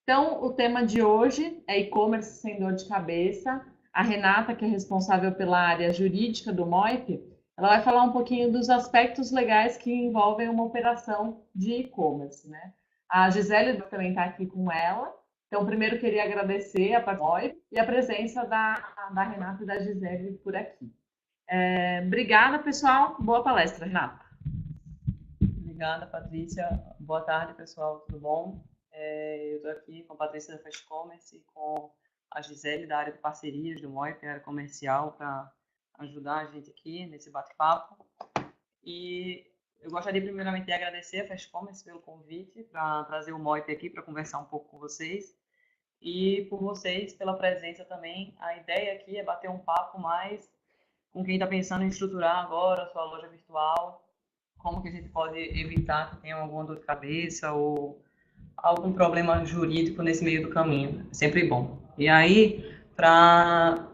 Então, o tema de hoje é e-commerce sem dor de cabeça. A Renata, que é responsável pela área jurídica do MOIP, ela vai falar um pouquinho dos aspectos legais que envolvem uma operação de e-commerce, né? A Gisele também está aqui com ela. Então, primeiro queria agradecer a MOIP e a presença da Renata e da Gisele por aqui. Obrigada, pessoal. Boa palestra, Renata. Obrigada, Patrícia. Boa tarde, pessoal. Tudo bom? Eu estou aqui com a Patrícia da Fast Commerce e com a Gisele da área de parcerias do MOIP, área comercial, para ajudar a gente aqui nesse bate-papo. E eu gostaria primeiramente de agradecer a Fast Commerce pelo convite para trazer o MOIP aqui para conversar um pouco com vocês e por vocês pela presença também. A ideia aqui é bater um papo mais com quem está pensando em estruturar agora a sua loja virtual, como que a gente pode evitar que tenha alguma dor de cabeça ou algum problema jurídico nesse meio do caminho. É sempre bom. E aí, para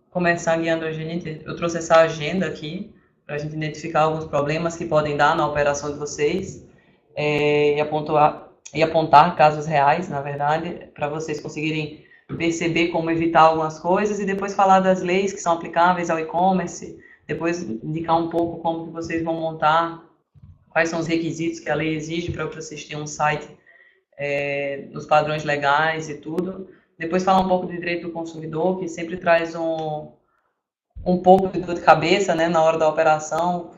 começar guiando a gente, eu trouxe essa agenda aqui para a gente identificar alguns problemas que podem dar na operação de vocês e apontar casos reais, na verdade, para vocês conseguirem perceber como evitar algumas coisas e depois falar das leis que são aplicáveis ao e-commerce, depois indicar um pouco como que vocês vão montar, quais são os requisitos que a lei exige para vocês terem um site nos padrões legais e tudo. Depois falar um pouco de direito do consumidor, que sempre traz um pouco de dor de cabeça, né, na hora da operação,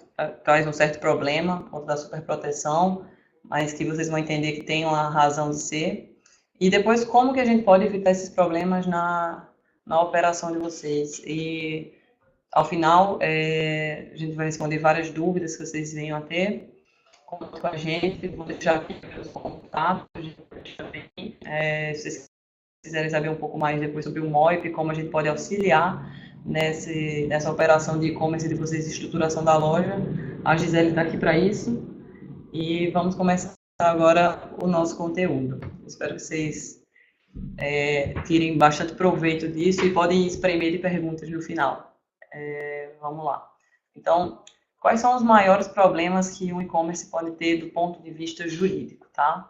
traz um certo problema, por conta da superproteção, mas que vocês vão entender que tem uma razão de ser. E depois como que a gente pode evitar esses problemas na operação de vocês. E ao final, a gente vai responder várias dúvidas que vocês venham a ter com a gente, vou deixar aqui os contatos, também, se vocês quiserem saber um pouco mais depois sobre o MOIP, como a gente pode auxiliar nessa operação de e-commerce de vocês, de estruturação da loja, a Gisele está aqui para isso, e vamos começar agora o nosso conteúdo. Espero que vocês tirem bastante proveito disso e podem espremer de perguntas no final. Vamos lá. Então, quais são os maiores problemas que um e-commerce pode ter do ponto de vista jurídico, tá?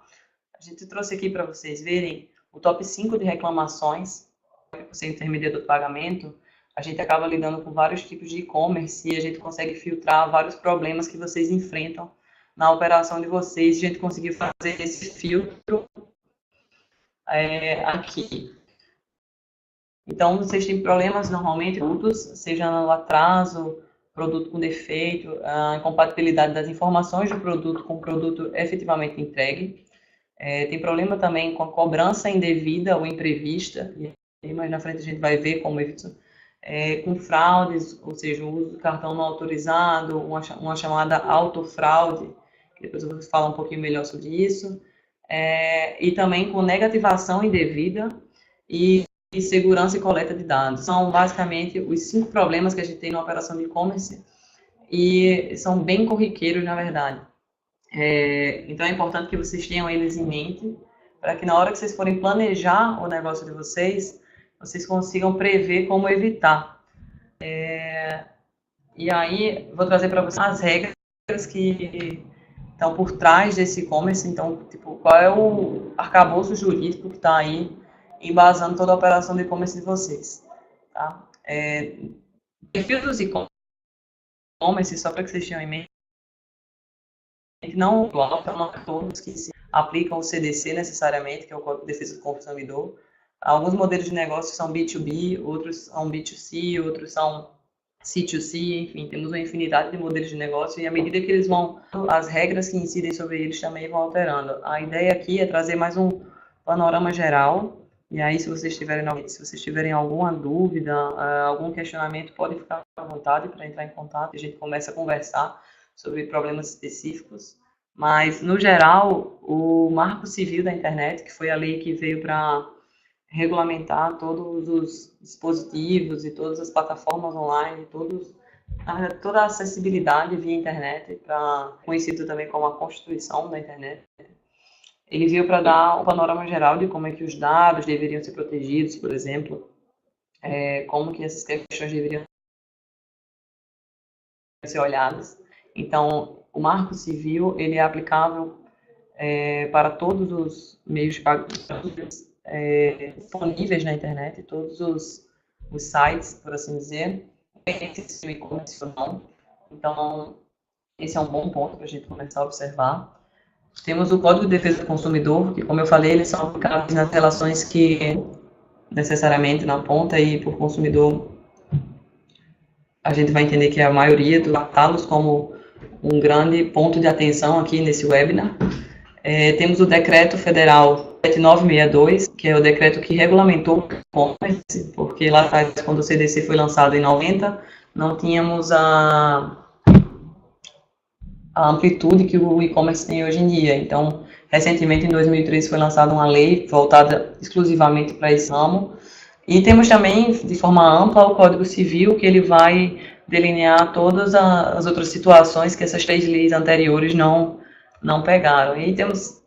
A gente trouxe aqui para vocês verem o top 5 de reclamações por ser intermediador de pagamento. A gente acaba lidando com vários tipos de e-commerce e a gente consegue filtrar vários problemas que vocês enfrentam na operação de vocês. A gente conseguiu fazer esse filtro aqui. Então, vocês têm problemas normalmente, seja no atraso, produto com defeito, a incompatibilidade das informações do produto com o produto efetivamente entregue. Tem problema também com a cobrança indevida ou imprevista, e mais na frente a gente vai ver como isso. Com fraudes, ou seja, o uso do cartão não autorizado, uma chamada autofraude, que depois eu vou falar um pouquinho melhor sobre isso. E também com negativação indevida e segurança e coleta de dados. São basicamente os 5 problemas que a gente tem na operação de e-commerce e são bem corriqueiros, na verdade. Então é importante que vocês tenham eles em mente, para que na hora que vocês forem planejar o negócio de vocês, vocês consigam prever como evitar. E aí, vou trazer para vocês as regras que estão por trás desse e-commerce. Então, tipo, qual é o arcabouço jurídico que está aí embasando toda a operação de e-commerce de vocês. Tá? Perfil dos e-commerce, só para que vocês tenham em mente, não todos que se aplicam o CDC necessariamente, que é o Código de Defesa do Consumidor. Alguns modelos de negócio são B2B, outros são B2C, outros são C2C, enfim, temos uma infinidade de modelos de negócio e à medida que eles vão, as regras que incidem sobre eles também vão alterando. A ideia aqui é trazer mais um panorama geral, e aí se vocês tiverem alguma dúvida, algum questionamento, pode ficar à vontade para entrar em contato e a gente começa a conversar sobre problemas específicos. Mas, no geral, o Marco Civil da Internet, que foi a lei que veio para regulamentar todos os dispositivos e todas as plataformas online, toda a acessibilidade via internet, conhecido também como a Constituição da Internet. Ele veio para dar um panorama geral de como é que os dados deveriam ser protegidos, por exemplo, como que essas questões deveriam ser olhadas. Então, o Marco Civil ele é aplicável para todos os meios de pagamento, disponíveis na internet, todos os sites, por assim dizer, se o e-commerce ou não. Então, esse é um bom ponto para a gente começar a observar. Temos o Código de Defesa do Consumidor, que, como eu falei, eles são aplicados nas relações que necessariamente na ponta e por consumidor a gente vai entender que é a maioria dos tratá-los como um grande ponto de atenção aqui nesse webinar. Temos o Decreto Federal 7962, que é o decreto que regulamentou o e-commerce, porque lá atrás, quando o CDC foi lançado em 90, não tínhamos a amplitude que o e-commerce tem hoje em dia. Então, recentemente, em 2013, foi lançada uma lei voltada exclusivamente para esse ramo. E temos também, de forma ampla, o Código Civil, que ele vai delinear todas as outras situações que essas 3 leis anteriores não pegaram. E temos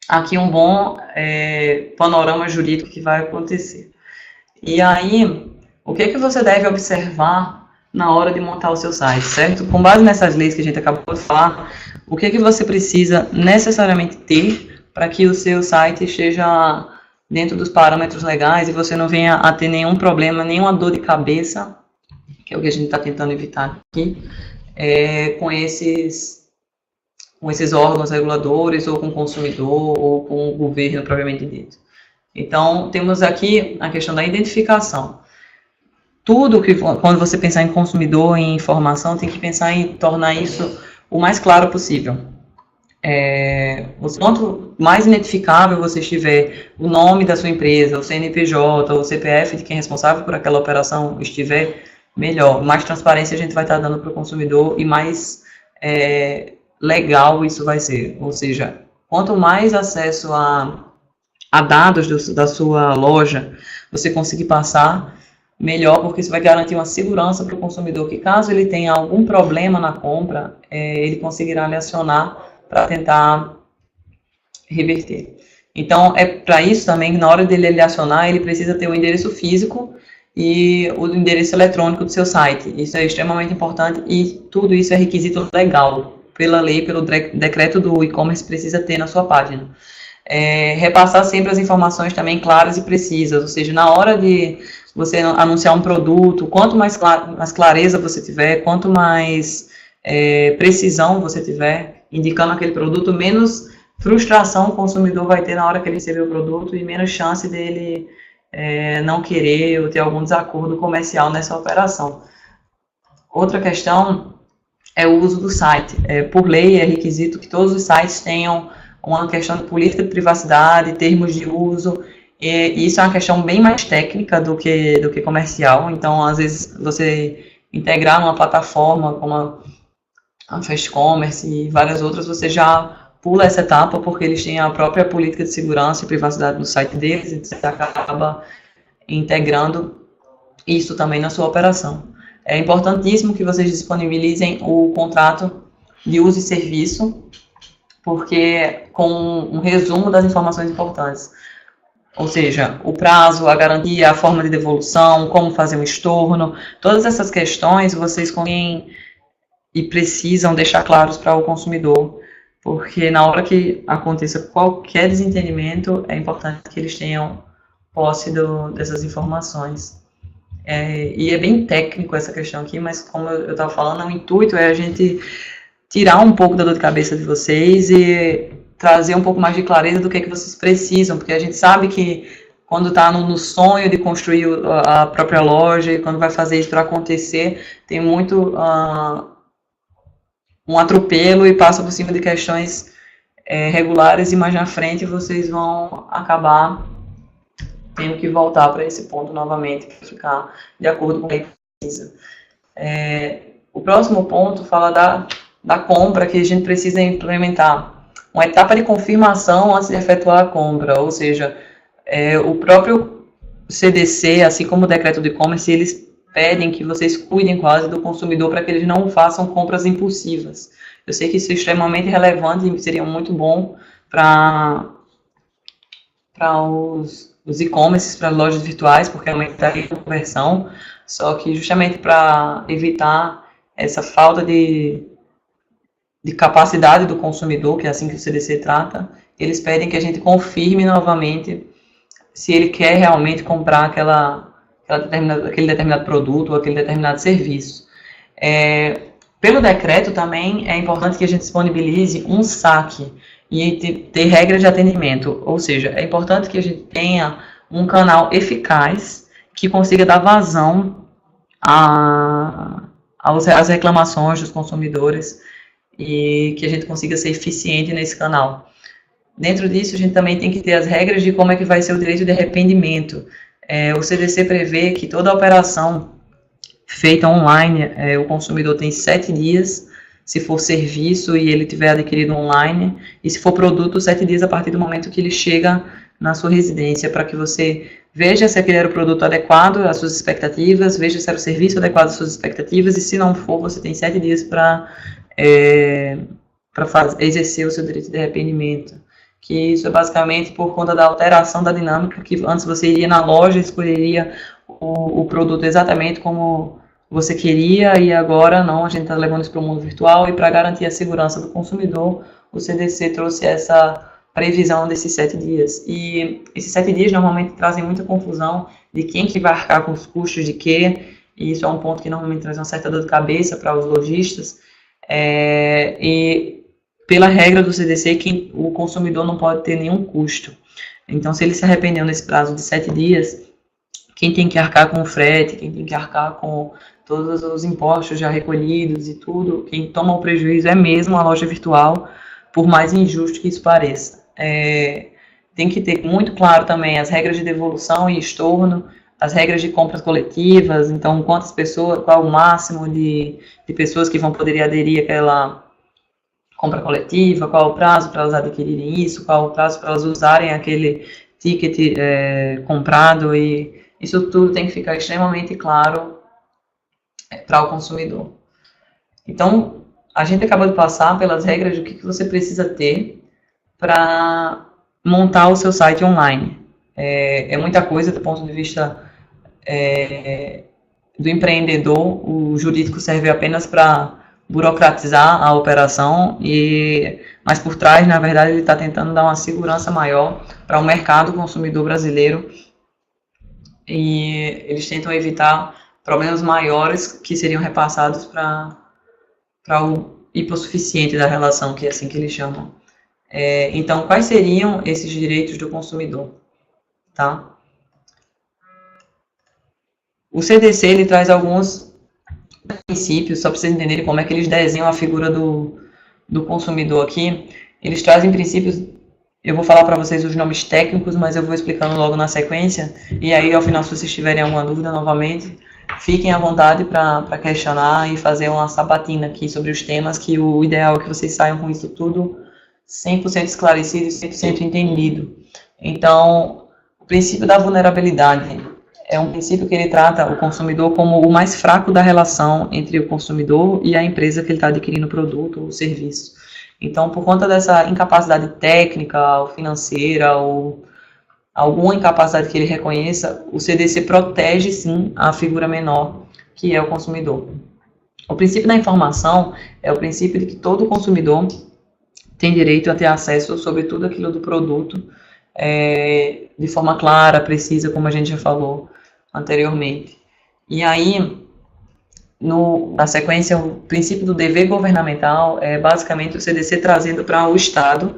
aqui um bom panorama jurídico que vai acontecer. E aí, o que você deve observar na hora de montar o seu site, certo? Com base nessas leis que a gente acabou de falar, o que você precisa necessariamente ter para que o seu site esteja dentro dos parâmetros legais e você não venha a ter nenhum problema, nenhuma dor de cabeça, que é o que a gente está tentando evitar aqui, com esses órgãos reguladores, ou com o consumidor, ou com o governo propriamente dito. Então, temos aqui a questão da identificação. Tudo que, quando você pensar em consumidor, em informação, tem que pensar em tornar isso o mais claro possível. Quanto mais identificável você estiver, o nome da sua empresa, o CNPJ, o CPF de quem é responsável por aquela operação estiver, melhor. Mais transparência a gente vai estar dando para o consumidor e mais legal isso vai ser. Ou seja, quanto mais acesso a dados da sua loja você conseguir passar, melhor, porque isso vai garantir uma segurança para o consumidor, que caso ele tenha algum problema na compra, ele conseguirá lhe acionar para tentar reverter. Então, para isso também, na hora dele lhe acionar, ele precisa ter o endereço físico e o endereço eletrônico do seu site. Isso é extremamente importante e tudo isso é requisito legal. Pela lei, pelo decreto do e-commerce, precisa ter na sua página. Repassar sempre as informações também claras e precisas, ou seja, na hora de você anunciar um produto, quanto mais clareza você tiver, quanto mais precisão você tiver, indicando aquele produto, menos frustração o consumidor vai ter na hora que ele receber o produto e menos chance dele não querer ou ter algum desacordo comercial nessa operação. Outra questão é o uso do site. Por lei, é requisito que todos os sites tenham uma questão de política de privacidade, termos de uso, e isso é uma questão bem mais técnica do que comercial. Então, às vezes, você integrar numa plataforma como a Fast Commerce e várias outras, você já pula essa etapa, porque eles têm a própria política de segurança e privacidade no site deles, e você acaba integrando isso também na sua operação. É importantíssimo que vocês disponibilizem o contrato de uso e serviço, porque com um resumo das informações importantes, ou seja, o prazo, a garantia, a forma de devolução, como fazer um estorno, todas essas questões vocês conseguem e precisam deixar claros para o consumidor, porque na hora que aconteça qualquer desentendimento, é importante que eles tenham posse dessas informações. E é bem técnico essa questão aqui, mas como eu estava falando, o intuito é a gente tirar um pouco da dor de cabeça de vocês e trazer um pouco mais de clareza do que vocês precisam, porque a gente sabe que quando está no sonho de construir a própria loja e quando vai fazer isso para acontecer, tem muito um atropelo e passa por cima de questões regulares e mais na frente vocês vão acabar tendo que voltar para esse ponto novamente para ficar de acordo com o que precisa. O próximo ponto fala da compra, que a gente precisa implementar uma etapa de confirmação antes de efetuar a compra, ou seja, o próprio CDC, assim como o decreto do e-commerce, eles pedem que vocês cuidem quase do consumidor para que eles não façam compras impulsivas. Eu sei que isso é extremamente relevante e seria muito bom para os e-commerces, para lojas virtuais, porque aumentaria a conversão, só que justamente para evitar essa falta de capacidade do consumidor, que é assim que o CDC trata, eles pedem que a gente confirme novamente se ele quer realmente comprar aquele determinado produto ou aquele determinado serviço. Pelo decreto também é importante que a gente disponibilize um saque e ter regras de atendimento, ou seja, é importante que a gente tenha um canal eficaz que consiga dar vazão às reclamações dos consumidores e que a gente consiga ser eficiente nesse canal. Dentro disso, a gente também tem que ter as regras de como é que vai ser o direito de arrependimento. O CDC prevê que toda operação feita online, o consumidor tem 7 dias, se for serviço e ele tiver adquirido online, e se for produto, 7 dias a partir do momento que ele chega na sua residência, para que você veja se aquele era o produto adequado às suas expectativas, veja se era o serviço adequado às suas expectativas, e se não for, você tem 7 dias para exercer o seu direito de arrependimento. Que isso é basicamente por conta da alteração da dinâmica, que antes você iria na loja, escolheria o produto exatamente como você queria, e agora não, a gente está levando isso para o mundo virtual, e para garantir a segurança do consumidor, o CDC trouxe essa previsão desses 7 dias. E esses 7 dias normalmente trazem muita confusão de quem que vai arcar com os custos de quê, e isso é um ponto que normalmente traz uma certa dor de cabeça para os lojistas, e pela regra do CDC, que o consumidor não pode ter nenhum custo. Então, se ele se arrependeu nesse prazo de 7 dias, quem tem que arcar com o frete, quem tem que arcar com todos os impostos já recolhidos e tudo, quem toma o prejuízo é mesmo a loja virtual, por mais injusto que isso pareça. Tem que ter muito claro também as regras de devolução e estorno, as regras de compras coletivas, então quantas pessoas, qual o máximo de pessoas que vão poder aderir àquela compra coletiva, qual o prazo para elas adquirirem isso, qual o prazo para elas usarem aquele ticket comprado, e isso tudo tem que ficar extremamente claro para o consumidor. Então, a gente acabou de passar pelas regras do que você precisa ter para montar o seu site online. É muita coisa do ponto de vista do empreendedor. O jurídico serve apenas para burocratizar a operação, mas por trás, na verdade, ele está tentando dar uma segurança maior para o mercado consumidor brasileiro, e eles tentam evitar problemas maiores que seriam repassados para o hipossuficiente da relação, que é assim que eles chamam. Então, quais seriam esses direitos do consumidor? Tá? O CDC ele traz alguns princípios, só para vocês entenderem como é que eles desenham a figura do consumidor aqui. Eles trazem princípios, eu vou falar para vocês os nomes técnicos, mas eu vou explicando logo na sequência, e aí ao final, se vocês tiverem alguma dúvida novamente, fiquem à vontade para questionar e fazer uma sabatina aqui sobre os temas, que o ideal é que vocês saiam com isso tudo 100% esclarecido e 100% entendido. Então, o princípio da vulnerabilidade é um princípio que ele trata o consumidor como o mais fraco da relação entre o consumidor e a empresa que ele está adquirindo o produto ou serviço. Então, por conta dessa incapacidade técnica ou financeira ou alguma incapacidade que ele reconheça, o CDC protege, sim, a figura menor, que é o consumidor. O princípio da informação é o princípio de que todo consumidor tem direito a ter acesso sobre tudo aquilo do produto, de forma clara, precisa, como a gente já falou anteriormente. E aí, na sequência, o princípio do dever governamental é basicamente o CDC trazendo para o Estado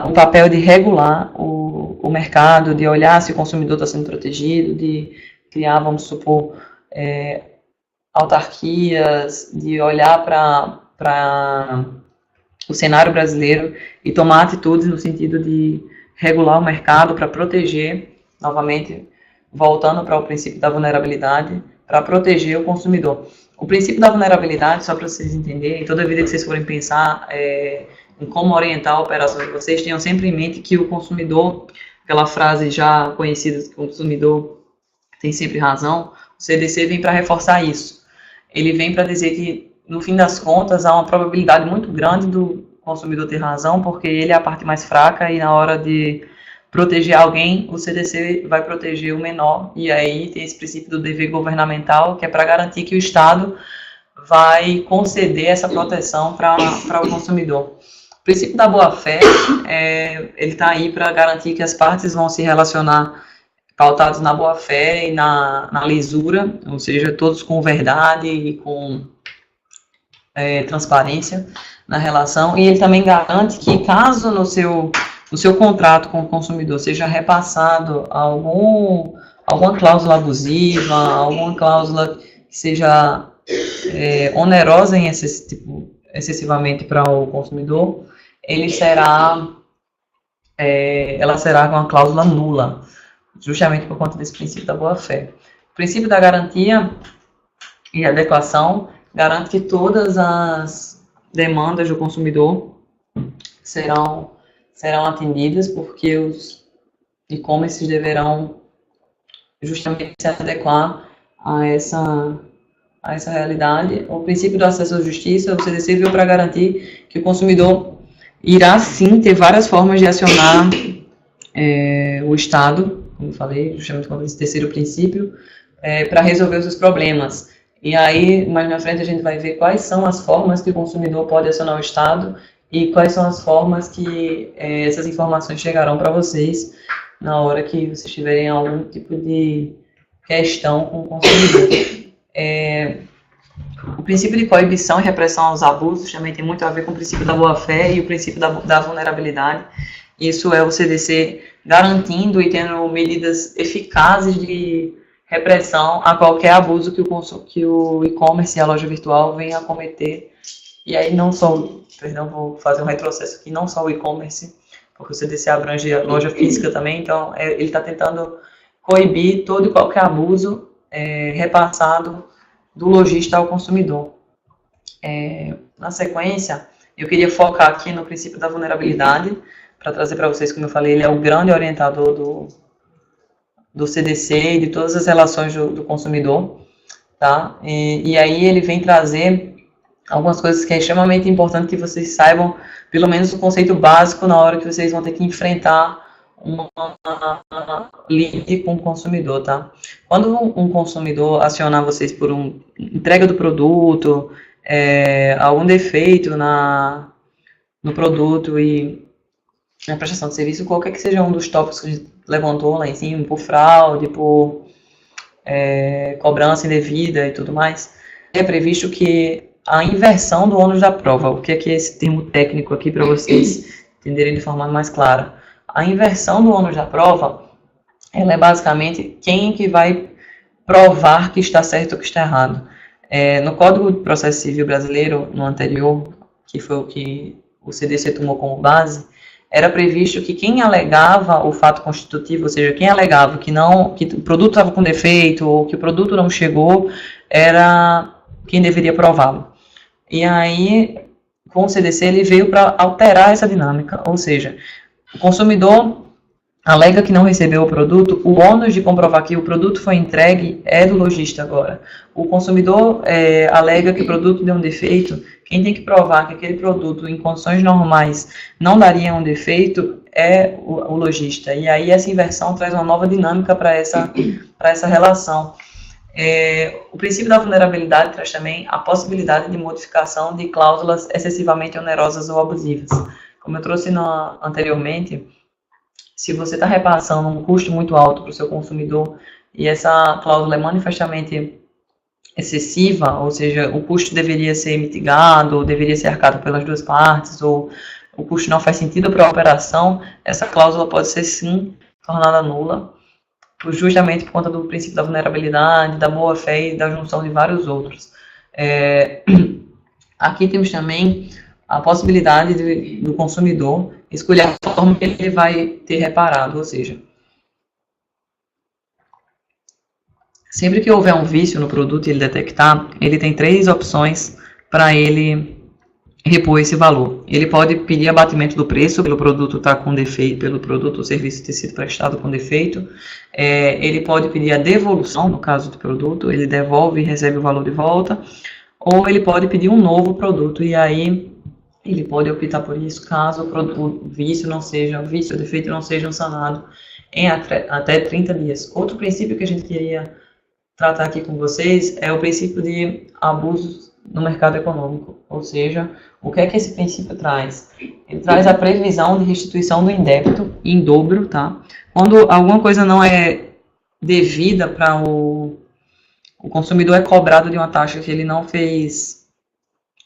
o papel de regular o mercado, de olhar se o consumidor está sendo protegido, de criar, vamos supor, autarquias, de olhar para o cenário brasileiro e tomar atitudes no sentido de regular o mercado para proteger, novamente, voltando para o princípio da vulnerabilidade, para proteger o consumidor. O princípio da vulnerabilidade, só para vocês entenderem, toda vida que vocês forem pensar em como orientar a operação de vocês, tenham sempre em mente que o consumidor, aquela frase já conhecida, que o consumidor tem sempre razão, o CDC vem para reforçar isso. Ele vem para dizer que, no fim das contas, há uma probabilidade muito grande do consumidor ter razão, porque ele é a parte mais fraca e na hora de proteger alguém, o CDC vai proteger o menor, e aí tem esse princípio do dever governamental, que é para garantir que o Estado vai conceder essa proteção para o consumidor. O princípio da boa-fé, ele está aí para garantir que as partes vão se relacionar pautados na boa-fé e na lisura, ou seja, todos com verdade e com transparência na relação. E ele também garante que, caso no seu contrato com o consumidor seja repassado alguma cláusula abusiva, alguma cláusula que seja onerosa em excessivamente para o consumidor, ela será com uma cláusula nula, justamente por conta desse princípio da boa-fé. O princípio da garantia e adequação garante que todas as demandas do consumidor serão atendidas, porque os e-commerces deverão justamente se adequar a essa realidade. O princípio do acesso à justiça, o CDC veio para garantir que o consumidor irá sim ter várias formas de acionar o Estado, como eu falei, justamente como esse terceiro princípio, para resolver os seus problemas. E aí, mais na frente, a gente vai ver quais são as formas que o consumidor pode acionar o Estado e quais são as formas que essas informações chegarão para vocês na hora que vocês tiverem algum tipo de questão com o consumidor. O princípio de coibição e repressão aos abusos também tem muito a ver com o princípio da boa-fé e o princípio da vulnerabilidade. Isso é o CDC garantindo e tendo medidas eficazes de repressão a qualquer abuso que o e-commerce e a loja virtual venham a cometer. E aí vou fazer um retrocesso aqui, não só o e-commerce, porque o CDC abrange a loja física também, então ele está tentando coibir todo e qualquer abuso repassado do lojista ao consumidor. Na sequência, eu queria focar aqui no princípio da vulnerabilidade, para trazer para vocês, como eu falei, ele é o grande orientador do CDC e de todas as relações do consumidor, tá? E aí ele vem trazer algumas coisas que é extremamente importante que vocês saibam, pelo menos o conceito básico na hora que vocês vão ter que enfrentar uma lide com o consumidor, tá? Quando um consumidor acionar vocês por entrega do produto, algum defeito no produto e na prestação de serviço, qualquer que seja um dos tópicos que a gente levantou lá em cima, por fraude, por cobrança indevida e tudo mais, é previsto que a inversão do ônus da prova, o que é esse termo técnico aqui para vocês entenderem de forma mais clara. A inversão do ônus da prova, ela é basicamente quem que vai provar que está certo ou que está errado. No Código de Processo Civil Brasileiro, no anterior, que foi o que o CDC tomou como base, era previsto que quem alegava o fato constitutivo, ou seja, quem alegava que o produto estava com defeito ou que o produto não chegou, era quem deveria prová-lo. E aí, com o CDC, ele veio para alterar essa dinâmica, ou seja, o consumidor alega que não recebeu o produto, o ônus de comprovar que o produto foi entregue é do lojista agora. O consumidor alega que o produto deu um defeito, quem tem que provar que aquele produto, em condições normais, não daria um defeito é o lojista. E aí essa inversão traz uma nova dinâmica para essa relação. O princípio da vulnerabilidade traz também a possibilidade de modificação de cláusulas excessivamente onerosas ou abusivas. Como eu trouxe anteriormente, se você está repassando um custo muito alto para o seu consumidor e essa cláusula é manifestamente excessiva, ou seja, o custo deveria ser mitigado, ou deveria ser arcado pelas duas partes, ou o custo não faz sentido para a operação, essa cláusula pode ser sim tornada nula, justamente por conta do princípio da vulnerabilidade, da boa-fé e da junção de vários outros. Aqui temos também a possibilidade do consumidor escolher a forma que ele vai ter reparado, ou seja, sempre que houver um vício no produto e ele detectar, ele tem 3 opções para ele repor esse valor. Ele pode pedir abatimento do preço pelo produto estar com defeito, pelo produto ou serviço ter sido prestado com defeito. Ele pode pedir a devolução, no caso do produto, ele devolve e recebe o valor de volta. Ou ele pode pedir um novo produto e aí ele pode optar por isso caso o vício ou defeito não sejam sanados em até 30 dias. Outro princípio que a gente queria tratar aqui com vocês é o princípio de abusos no mercado econômico, ou seja, o que é que esse princípio traz? Ele traz a previsão de restituição do indébito em dobro, tá? Quando alguma coisa não é devida para o consumidor é cobrado de uma taxa que ele não fez,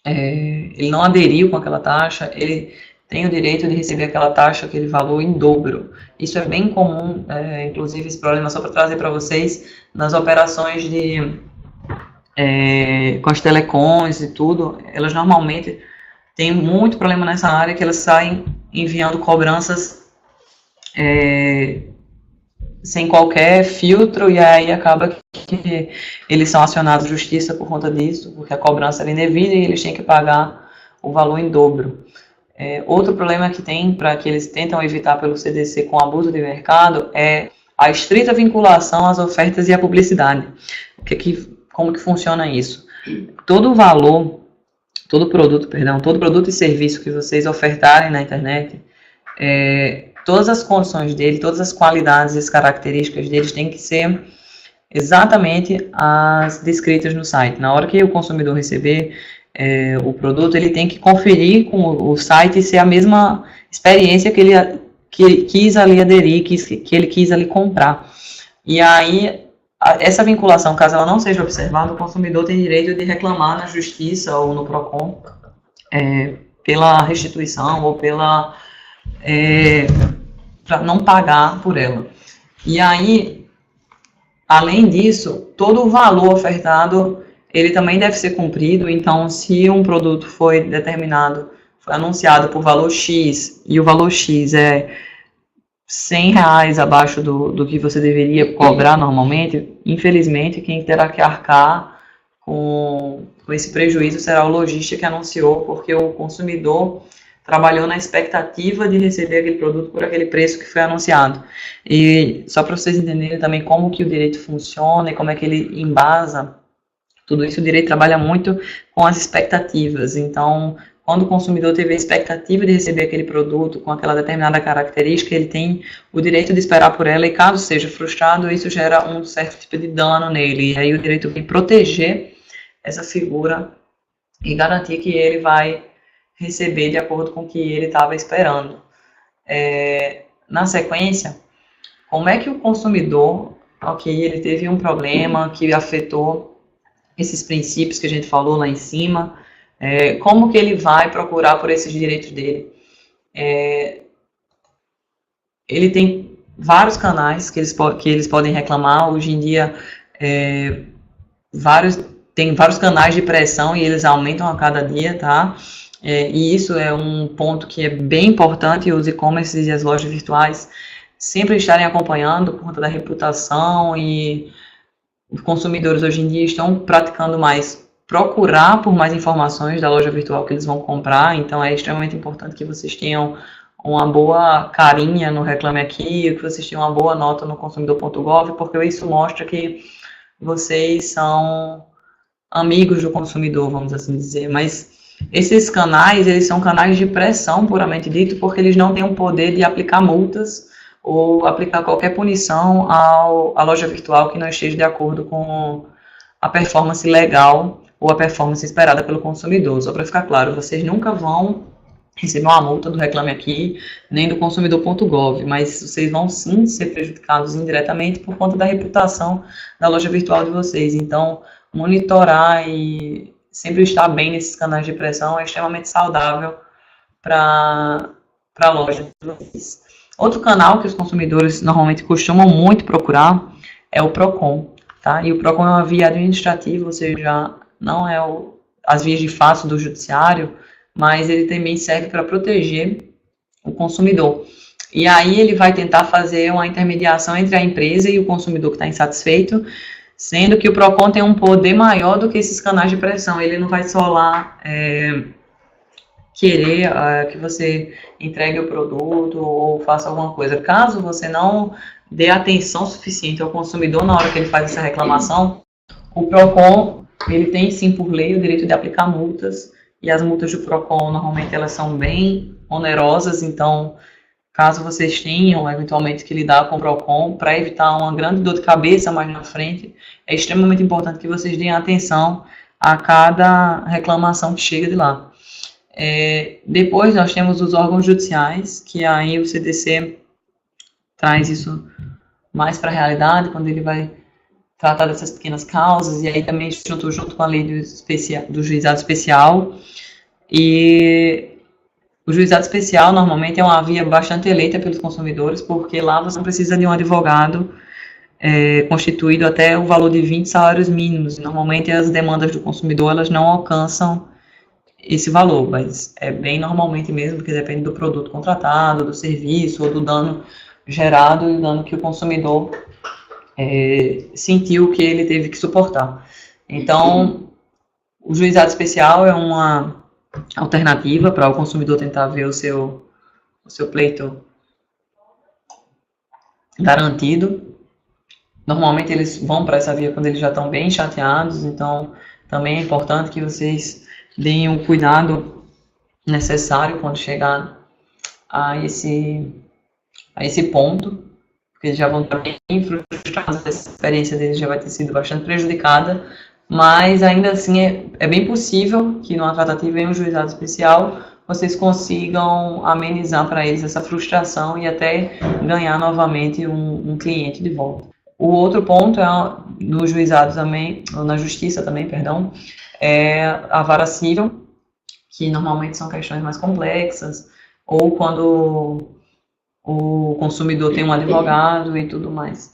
ele não aderiu com aquela taxa, ele tem o direito de receber aquela taxa, aquele valor em dobro. Isso é bem comum, inclusive esse problema, só para trazer para vocês, nas operações com as telecoms e tudo, elas normalmente têm muito problema nessa área, que elas saem enviando cobranças sem qualquer filtro, e aí acaba que eles são acionados à justiça por conta disso, porque a cobrança era indevida e eles têm que pagar o valor em dobro. Outro problema que tem, para que eles tentam evitar pelo CDC com abuso de mercado, é a estrita vinculação às ofertas e à publicidade. Como que funciona isso? Todo produto e serviço que vocês ofertarem na internet, todas as condições dele, todas as qualidades e as características deles têm que ser exatamente as descritas no site. Na hora que o consumidor receber o produto, ele tem que conferir com o site se é a mesma experiência que ele quis ali aderir, que ele quis ali comprar. E aí, essa vinculação, caso ela não seja observada, o consumidor tem direito de reclamar na justiça ou no PROCON pela restituição ou para não pagar por ela. E aí, além disso, todo o valor ofertado, ele também deve ser cumprido. Então, se um produto foi anunciado por valor X, e o valor X é R$100 abaixo do que você deveria cobrar normalmente, infelizmente, quem terá que arcar com esse prejuízo será o lojista que anunciou, porque o consumidor trabalhou na expectativa de receber aquele produto por aquele preço que foi anunciado. E só para vocês entenderem também como que o direito funciona e como é que ele embasa tudo isso, o direito trabalha muito com as expectativas. Então, quando o consumidor teve a expectativa de receber aquele produto com aquela determinada característica, ele tem o direito de esperar por ela, e caso seja frustrado, isso gera um certo tipo de dano nele. E aí o direito vem proteger essa figura e garantir que ele vai receber de acordo com o que ele estava esperando. Na sequência, como é que o consumidor, ele teve um problema que afetou esses princípios que a gente falou lá em cima, como que ele vai procurar por esses direitos dele? Ele tem vários canais que eles podem reclamar. Hoje em dia, tem vários canais de pressão e eles aumentam a cada dia, tá? E isso é um ponto que é bem importante, os e-commerces e as lojas virtuais sempre estarem acompanhando por conta da reputação, e os consumidores hoje em dia estão praticando mais procurar por mais informações da loja virtual que eles vão comprar. Então é extremamente importante que vocês tenham uma boa carinha no Reclame Aqui, que vocês tenham uma boa nota no consumidor.gov, porque isso mostra que vocês são amigos do consumidor, vamos assim dizer. Mas esses canais, eles são canais de pressão, puramente dito, porque eles não têm o poder de aplicar multas ou aplicar qualquer punição à loja virtual que não esteja de acordo com a performance legal ou a performance esperada pelo consumidor. Só para ficar claro, vocês nunca vão receber uma multa do Reclame Aqui, nem do consumidor.gov, mas vocês vão sim ser prejudicados indiretamente por conta da reputação da loja virtual de vocês. Então, monitorar e sempre estar bem nesses canais de pressão é extremamente saudável para a loja de vocês. Outro canal que os consumidores normalmente costumam muito procurar é o PROCON, tá? E o PROCON é uma via administrativa, ou seja, não é as vias de fato do judiciário, mas ele também serve para proteger o consumidor. E aí ele vai tentar fazer uma intermediação entre a empresa e o consumidor que está insatisfeito, sendo que o PROCON tem um poder maior do que esses canais de pressão. Ele não vai só lá querer que você entregue o produto ou faça alguma coisa. Caso você não dê atenção suficiente ao consumidor na hora que ele faz essa reclamação, o PROCON, ele tem sim por lei o direito de aplicar multas, e as multas do PROCON normalmente elas são bem onerosas. Então, caso vocês tenham eventualmente que lidar com o PROCON, para evitar uma grande dor de cabeça mais na frente, é extremamente importante que vocês deem atenção a cada reclamação que chega de lá. Depois nós temos os órgãos judiciais, que aí o CDC traz isso mais para a realidade, quando ele vai tratar dessas pequenas causas, e aí também junto com a lei do juizado especial. E o juizado especial normalmente é uma via bastante eleita pelos consumidores, porque lá você não precisa de um advogado constituído até o valor de 20 salários mínimos. Normalmente as demandas do consumidor elas não alcançam esse valor, mas é bem normalmente mesmo, porque depende do produto contratado, do serviço ou do dano gerado e o dano que o consumidor sentiu que ele teve que suportar. Então, o juizado especial é uma alternativa para o consumidor tentar ver o seu pleito garantido. Normalmente eles vão para essa via quando eles já estão bem chateados, então também é importante que vocês deem o cuidado necessário quando chegar a esse ponto, porque eles já vão estar bem frustrados, essa experiência deles já vai ter sido bastante prejudicada, mas ainda assim é bem possível que numa tratativa em um juizado especial vocês consigam amenizar para eles essa frustração e até ganhar novamente um cliente de volta. O outro ponto no juizado também, ou na justiça também, perdão, é a vara civil, que normalmente são questões mais complexas, ou quando o consumidor tem um advogado e tudo mais.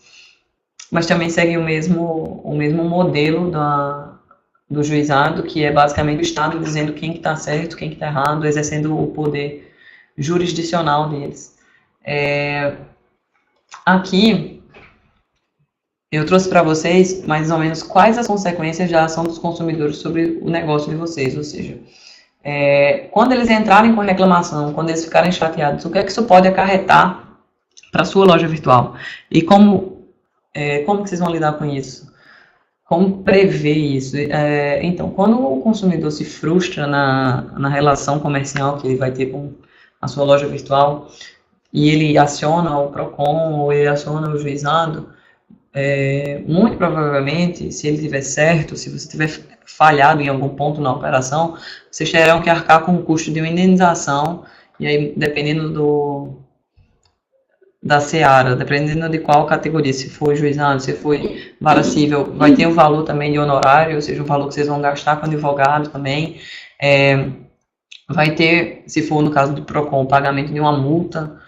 Mas também segue o mesmo modelo do juizado, que é basicamente o Estado dizendo quem que está certo, quem que está errado, exercendo o poder jurisdicional deles. Aqui, eu trouxe para vocês mais ou menos quais as consequências da ação dos consumidores sobre o negócio de vocês, ou seja, quando eles entrarem com reclamação, quando eles ficarem chateados, o que é que isso pode acarretar para a sua loja virtual? E como que vocês vão lidar com isso? Como prever isso? Então, quando o consumidor se frustra na relação comercial que ele vai ter com a sua loja virtual e ele aciona o PROCON ou ele aciona o juizado, muito provavelmente, se ele tiver certo, se você tiver falhado em algum ponto na operação, vocês terão que arcar com o custo de uma indenização, e aí, dependendo da seara, dependendo de qual categoria, se for juizado, se for vara civil, vai ter um valor também de honorário, ou seja, um valor que vocês vão gastar com advogado também, vai ter, se for no caso do PROCON, o pagamento de uma multa,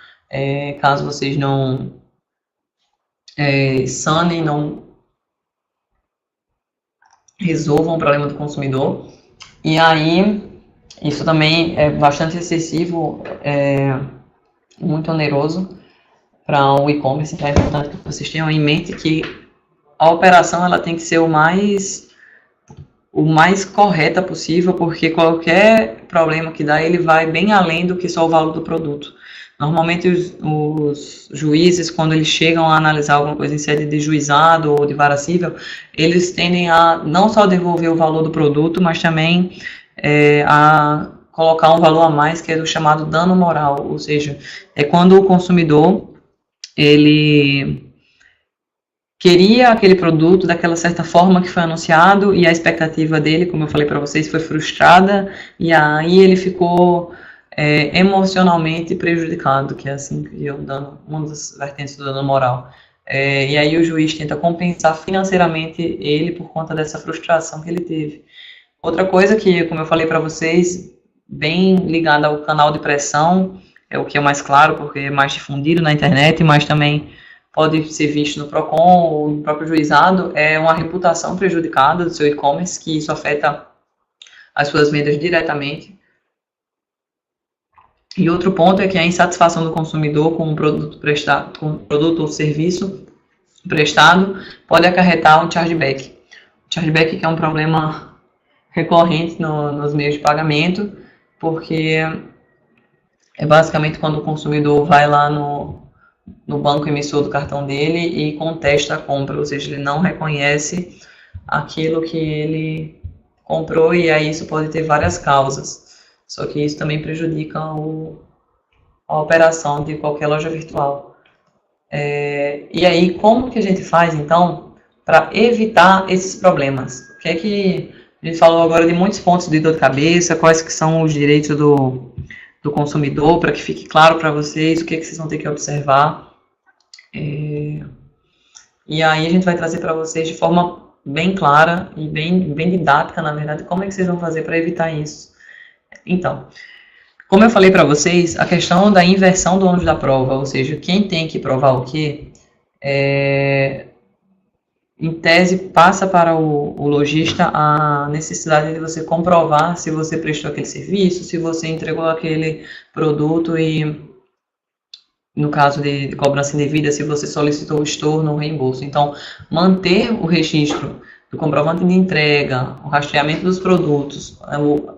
caso vocês não sanem, não resolvam o problema do consumidor. E aí, isso também é bastante excessivo, muito oneroso para o e-commerce. Então é importante que vocês tenham em mente que a operação ela tem que ser o mais correta possível, porque qualquer problema que dá, ele vai bem além do que só o valor do produto. Normalmente os juízes, quando eles chegam a analisar alguma coisa em sede de juizado ou de vara civil, eles tendem a não só devolver o valor do produto, mas também a colocar um valor a mais, que é do chamado dano moral, ou seja, é quando o consumidor ele queria aquele produto daquela certa forma que foi anunciado e a expectativa dele, como eu falei para vocês, foi frustrada e aí ele ficou emocionalmente prejudicado, que é assim que eu dando uma das vertentes do dano moral. E aí o juiz tenta compensar financeiramente ele por conta dessa frustração que ele teve. Outra coisa que, como eu falei para vocês, bem ligada ao canal de pressão, é o que é mais claro, porque é mais difundido na internet, mas também pode ser visto no PROCON ou no próprio juizado, é uma reputação prejudicada do seu e-commerce, que isso afeta as suas vendas diretamente. E outro ponto é que a insatisfação do consumidor com um produto prestado, com um produto ou serviço prestado, pode acarretar um chargeback. O chargeback que é um problema recorrente nos meios de pagamento, porque é basicamente quando o consumidor vai lá no banco emissor do cartão dele e contesta a compra, ou seja, ele não reconhece aquilo que ele comprou, e aí isso pode ter várias causas. Só que isso também prejudica a operação de qualquer loja virtual. E aí, como que a gente faz, então, para evitar esses problemas? O que é que a gente falou agora de muitos pontos de dor de cabeça, quais que são os direitos do consumidor, para que fique claro para vocês o que é que vocês vão ter que observar. E aí a gente vai trazer para vocês de forma bem clara e bem didática, na verdade, como é que vocês vão fazer para evitar isso. Então, como eu falei para vocês, a questão da inversão do ônus da prova, ou seja, quem tem que provar o quê, em tese passa para o lojista a necessidade de você comprovar se você prestou aquele serviço, se você entregou aquele produto e, no caso de cobrança indevida, se você solicitou o estorno ou reembolso. Então, manter o registro do comprovante de entrega, o rastreamento dos produtos,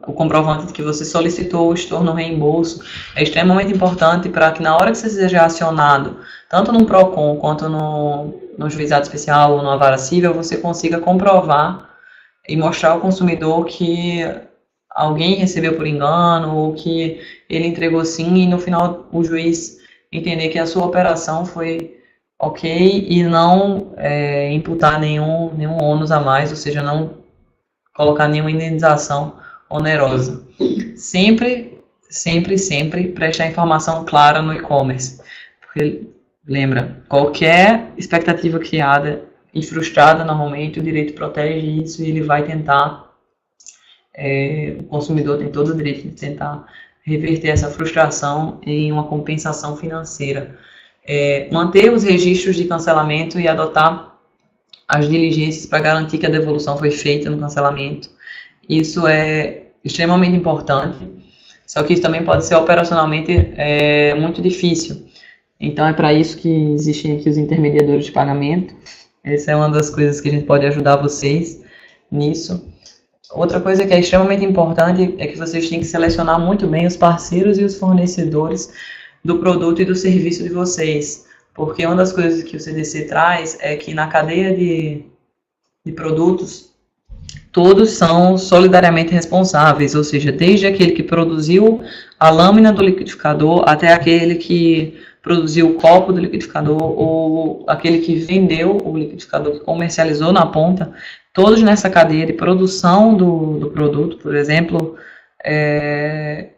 o comprovante de que você solicitou o estorno ou reembolso, é extremamente importante para que na hora que você seja acionado, tanto no PROCON quanto no juizado especial ou na vara civil, você consiga comprovar e mostrar ao consumidor que alguém recebeu por engano ou que ele entregou sim e no final o juiz entender que a sua operação foi ok e não imputar nenhum ônus a mais, ou seja, não colocar nenhuma indenização onerosa. Sempre preste a informação clara no e-commerce, porque lembra, qualquer expectativa criada e frustrada, normalmente o direito protege isso e ele vai tentar, o consumidor tem todo o direito de tentar reverter essa frustração em uma compensação financeira. Manter os registros de cancelamento e adotar as diligências para garantir que a devolução foi feita no cancelamento. Isso é extremamente importante, só que isso também pode ser operacionalmente muito difícil. Então é para isso que existem aqui os intermediadores de pagamento. Essa é uma das coisas que a gente pode ajudar vocês nisso. Outra coisa que é extremamente importante é que vocês têm que selecionar muito bem os parceiros e os fornecedores do produto e do serviço de vocês, porque uma das coisas que o CDC traz é que na cadeia de produtos, todos são solidariamente responsáveis, ou seja, desde aquele que produziu a lâmina do liquidificador até aquele que produziu o copo do liquidificador ou aquele que vendeu o liquidificador, que comercializou na ponta, todos nessa cadeia de produção do produto, por exemplo,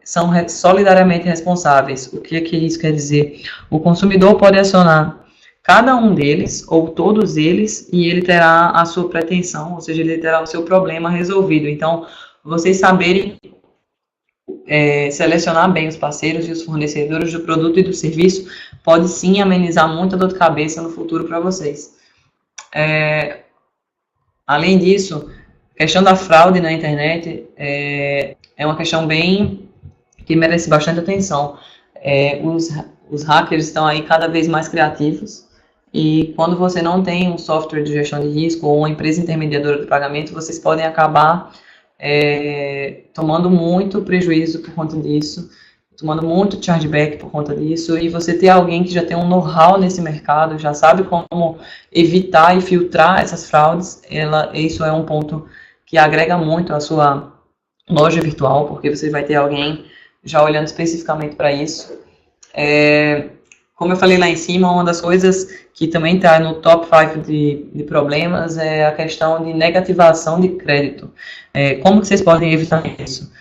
são solidariamente responsáveis. O que isso quer dizer? O consumidor pode acionar cada um deles, ou todos eles, e ele terá a sua pretensão, ou seja, ele terá o seu problema resolvido. Então, vocês saberem selecionar bem os parceiros e os fornecedores do produto e do serviço pode sim amenizar muita dor de cabeça no futuro para vocês. Além disso, a questão da fraude na internet é uma questão que merece bastante atenção. Os hackers estão aí cada vez mais criativos e quando você não tem um software de gestão de risco ou uma empresa intermediadora de pagamento, vocês podem acabar tomando muito prejuízo por conta disso, tomando muito chargeback por conta disso, e você ter alguém que já tem um know-how nesse mercado, já sabe como evitar e filtrar essas fraudes, isso é um ponto que agrega muito à sua loja virtual, porque você vai ter alguém já olhando especificamente para isso. Como eu falei lá em cima, uma das coisas que também está no top 5 de problemas é a questão de negativação de crédito. Como que vocês podem evitar isso?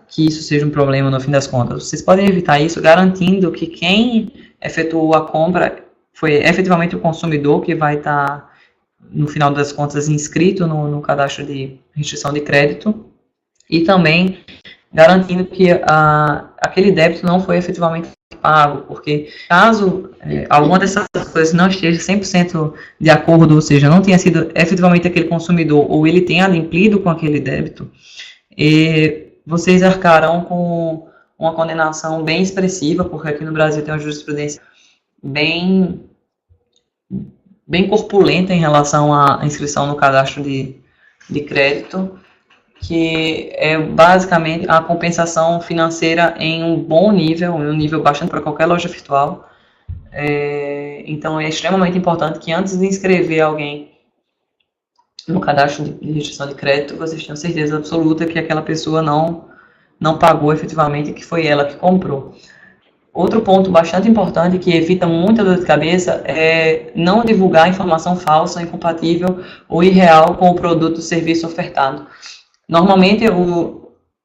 Que isso seja um problema no fim das contas. Vocês podem evitar isso garantindo que quem efetuou a compra foi efetivamente o consumidor que vai estar, no final das contas, inscrito no cadastro de restrição de crédito e também garantindo que aquele débito não foi efetivamente pago, porque caso alguma dessas coisas não esteja 100% de acordo, ou seja, não tenha sido efetivamente aquele consumidor ou ele tenha adimplido com aquele débito, vocês arcarão com uma condenação bem expressiva, porque aqui no Brasil tem uma jurisprudência bem corpulenta em relação à inscrição no cadastro de crédito, que é basicamente a compensação financeira em um bom nível, em um nível bastante para qualquer loja virtual. Então é extremamente importante que antes de inscrever alguém no cadastro de restrição de crédito, vocês tenham certeza absoluta que aquela pessoa não pagou efetivamente, que foi ela que comprou. Outro ponto bastante importante que evita muita dor de cabeça é não divulgar informação falsa, incompatível ou irreal com o produto ou serviço ofertado. Normalmente,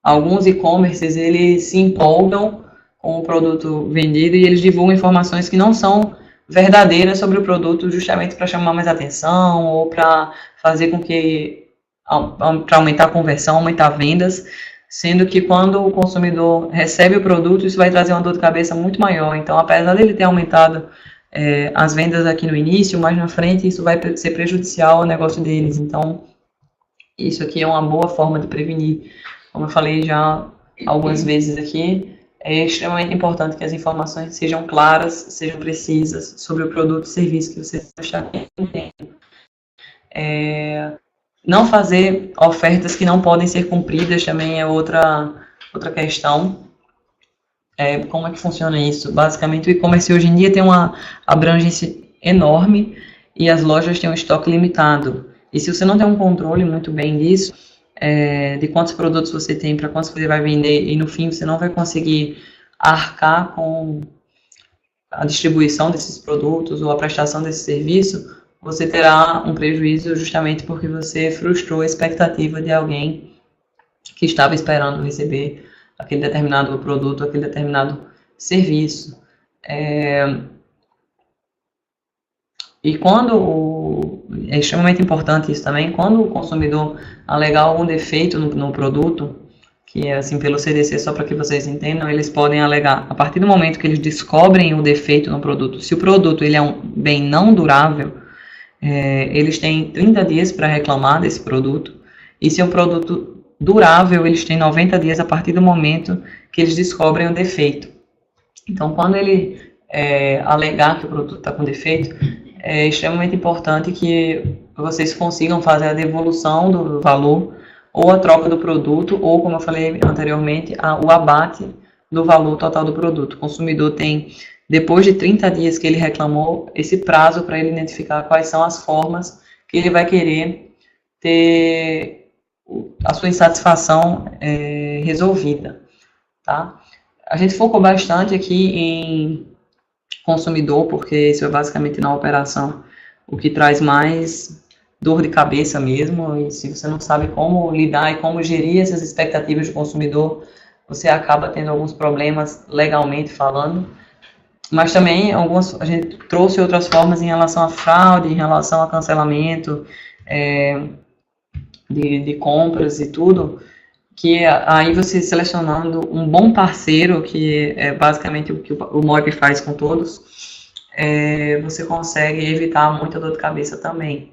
alguns e-commerces, eles se empolgam com o produto vendido e eles divulgam informações que não são verdadeira sobre o produto, justamente para chamar mais atenção ou para fazer com que, para aumentar a conversão, aumentar vendas, sendo que quando o consumidor recebe o produto, isso vai trazer uma dor de cabeça muito maior. Então, apesar dele ter aumentado as vendas aqui no início, mais na frente isso vai ser prejudicial ao negócio deles. Então, isso aqui é uma boa forma de prevenir. Como eu falei já algumas vezes aqui, é extremamente importante que as informações sejam claras, sejam precisas sobre o produto e serviço que você está vendendo. Não fazer ofertas que não podem ser cumpridas também é outra questão. Como é que funciona isso? Basicamente, o e-commerce hoje em dia tem uma abrangência enorme e as lojas têm um estoque limitado. E se você não tem um controle muito bem disso, de quantos produtos você tem, para quantos você vai vender, e no fim você não vai conseguir arcar com a distribuição desses produtos ou a prestação desse serviço, você terá um prejuízo justamente porque você frustrou a expectativa de alguém que estava esperando receber aquele determinado produto, aquele determinado serviço. E é extremamente importante isso também, quando o consumidor alegar algum defeito no produto, que é assim pelo CDC, só para que vocês entendam, eles podem alegar, a partir do momento que eles descobrem o defeito no produto, se o produto ele é um bem não durável, eles têm 30 dias para reclamar desse produto, e se é um produto durável, eles têm 90 dias a partir do momento que eles descobrem o defeito. Então, quando ele alegar que o produto está com defeito, é extremamente importante que vocês consigam fazer a devolução do valor ou a troca do produto, ou, como eu falei anteriormente, o abate do valor total do produto. O consumidor tem, depois de 30 dias que ele reclamou, esse prazo para ele identificar quais são as formas que ele vai querer ter a sua insatisfação resolvida, tá? A gente focou bastante aqui em consumidor, porque isso é basicamente na operação o que traz mais dor de cabeça mesmo, e se você não sabe como lidar e como gerir essas expectativas do consumidor, você acaba tendo alguns problemas legalmente falando, mas também a gente trouxe outras formas em relação à fraude, em relação a cancelamento de compras e tudo, que aí você selecionando um bom parceiro, que é basicamente o que o Moip faz com todos, você consegue evitar muita dor de cabeça também.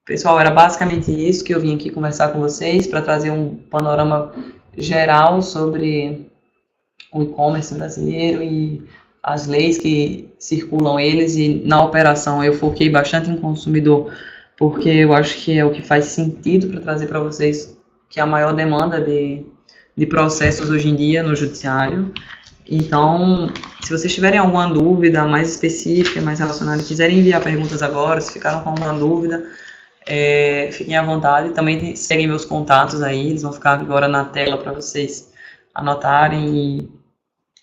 Pessoal, era basicamente isso que eu vim aqui conversar com vocês, para trazer um panorama geral sobre o e-commerce brasileiro e as leis que circulam eles, e na operação eu foquei bastante em consumidor, porque eu acho que é o que faz sentido para trazer para vocês que é a maior demanda de processos hoje em dia no judiciário. Então, se vocês tiverem alguma dúvida mais específica, mais relacionada, quiserem enviar perguntas agora, se ficaram com alguma dúvida, fiquem à vontade. Também seguem meus contatos aí, eles vão ficar agora na tela para vocês anotarem e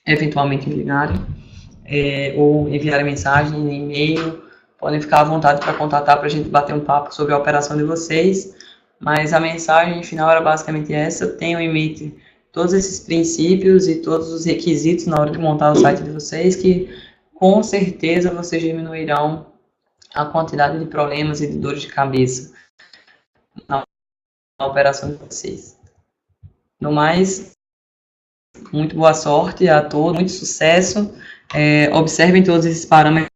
eventualmente me ligarem, ou enviarem mensagem, e-mail. Podem ficar à vontade para contatar para a gente bater um papo sobre a operação de vocês. Mas a mensagem final era basicamente essa: tenham em mente todos esses princípios e todos os requisitos na hora de montar o site de vocês, que com certeza vocês diminuirão a quantidade de problemas e de dores de cabeça na operação de vocês. No mais, muito boa sorte a todos, muito sucesso. Observem todos esses parâmetros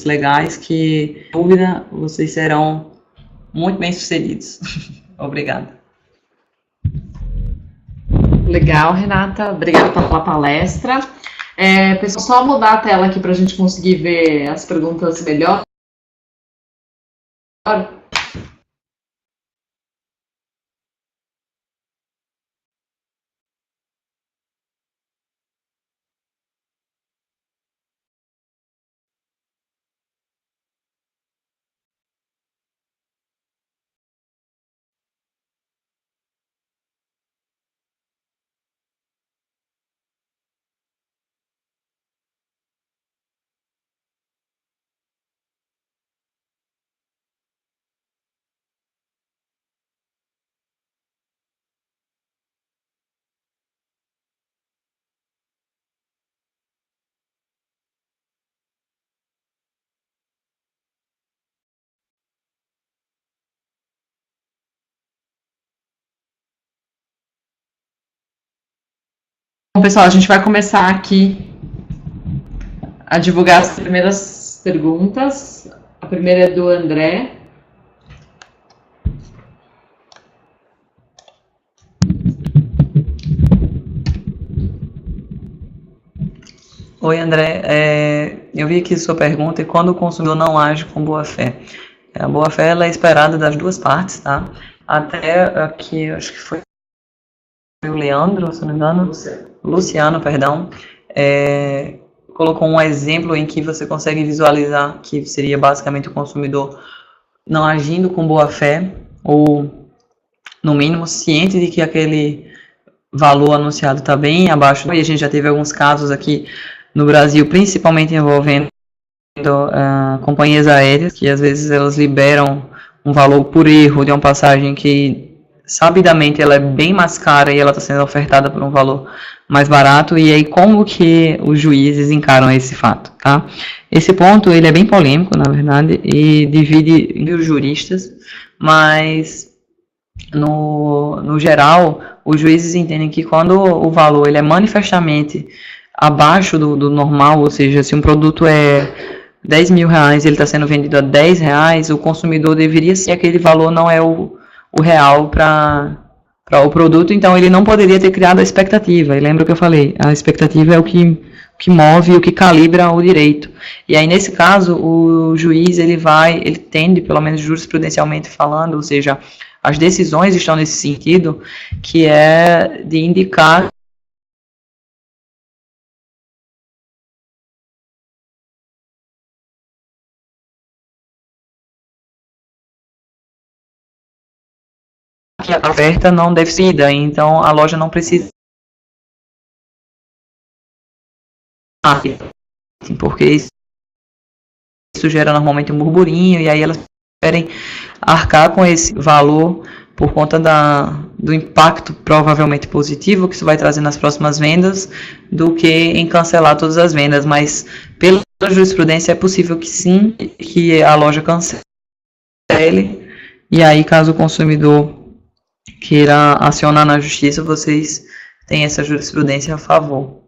legais, que, sem dúvida, vocês serão muito bem sucedidos. Obrigada. Legal, Renata. Obrigada pela palestra. Pessoal, só mudar a tela aqui para a gente conseguir ver as perguntas melhor. Bom, pessoal, a gente vai começar aqui a divulgar as primeiras perguntas. A primeira é do André. Oi, André. Eu vi aqui sua pergunta, e quando o consumidor não age com boa-fé? A boa-fé ela é esperada das duas partes, tá? Até aqui, acho que foi o Leandro, se não me engano, Luciano, perdão, colocou um exemplo em que você consegue visualizar que seria basicamente o consumidor não agindo com boa-fé, ou no mínimo ciente de que aquele valor anunciado está bem abaixo. E a gente já teve alguns casos aqui no Brasil, principalmente envolvendo companhias aéreas, que às vezes elas liberam um valor por erro de uma passagem que sabidamente ela é bem mais cara e ela está sendo ofertada por um valor mais barato. E aí como que os juízes encaram esse fato, tá? Esse ponto ele é bem polêmico, na verdade, e divide entre os juristas, mas no geral os juízes entendem que quando o valor ele é manifestamente abaixo do normal, ou seja, se um produto é 10 mil reais e ele está sendo vendido a 10 reais, o consumidor deveria ser aquele valor não é o real para o produto, então ele não poderia ter criado a expectativa. E lembra o que eu falei, a expectativa é o que move, o que calibra o direito. E aí nesse caso o juiz ele tende, pelo menos jurisprudencialmente falando, ou seja, as decisões estão nesse sentido, que é de indicar que a oferta não deve ser ida, então a loja não precisa, porque isso gera normalmente um burburinho, e aí elas querem arcar com esse valor por conta do impacto provavelmente positivo que isso vai trazer nas próximas vendas, do que em cancelar todas as vendas. Mas pela jurisprudência é possível que sim, que a loja cancele, e aí caso o consumidor queira acionar na justiça, vocês têm essa jurisprudência a favor.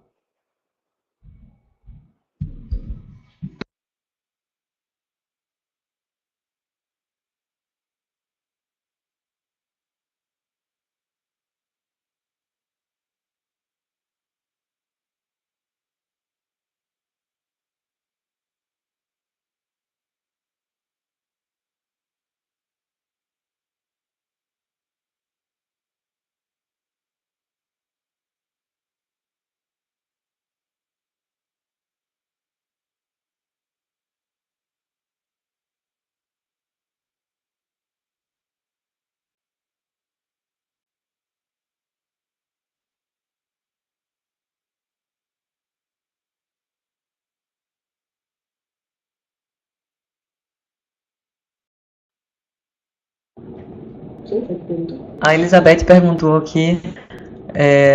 A Elizabeth perguntou aqui,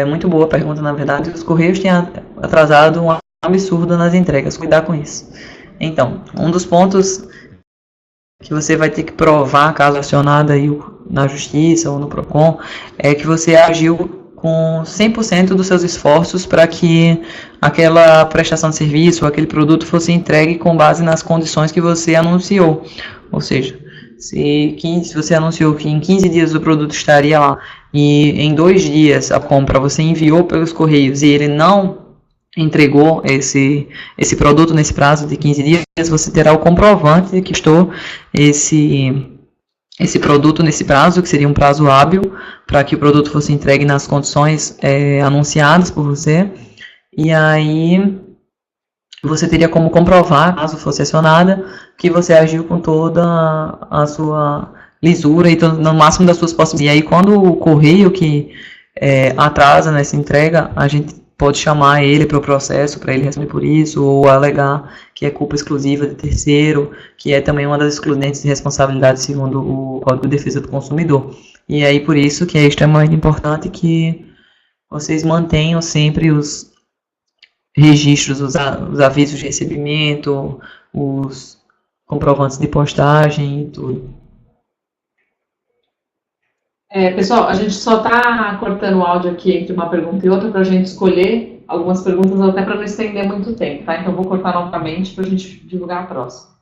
muito boa pergunta, na verdade, os Correios têm atrasado um absurdo nas entregas, cuidar com isso. Então, um dos pontos que você vai ter que provar, caso acionado aí na Justiça ou no PROCON, é que você agiu com 100% dos seus esforços para que aquela prestação de serviço ou aquele produto fosse entregue com base nas condições que você anunciou. Ou seja, se você anunciou que em 15 dias o produto estaria lá e em 2 dias a compra você enviou pelos Correios e ele não entregou esse produto nesse prazo de 15 dias, você terá o comprovante que estou esse produto nesse prazo, que seria um prazo hábil, para que o produto fosse entregue nas condições anunciadas por você. E aí você teria como comprovar, caso fosse acionada, que você agiu com toda a sua lisura e no máximo das suas possibilidades. E aí quando o correio que atrasa nessa entrega, a gente pode chamar ele para o processo, para ele responder por isso, ou alegar que é culpa exclusiva de terceiro, que é também uma das excludentes de responsabilidade segundo o Código de Defesa do Consumidor. E aí por isso que é extremamente importante que vocês mantenham sempre os registros, os avisos de recebimento, os comprovantes de postagem e tudo. Pessoal, a gente só está cortando o áudio aqui entre uma pergunta e outra para a gente escolher algumas perguntas até para não estender muito tempo, tá? Então eu vou cortar novamente para a gente divulgar a próxima.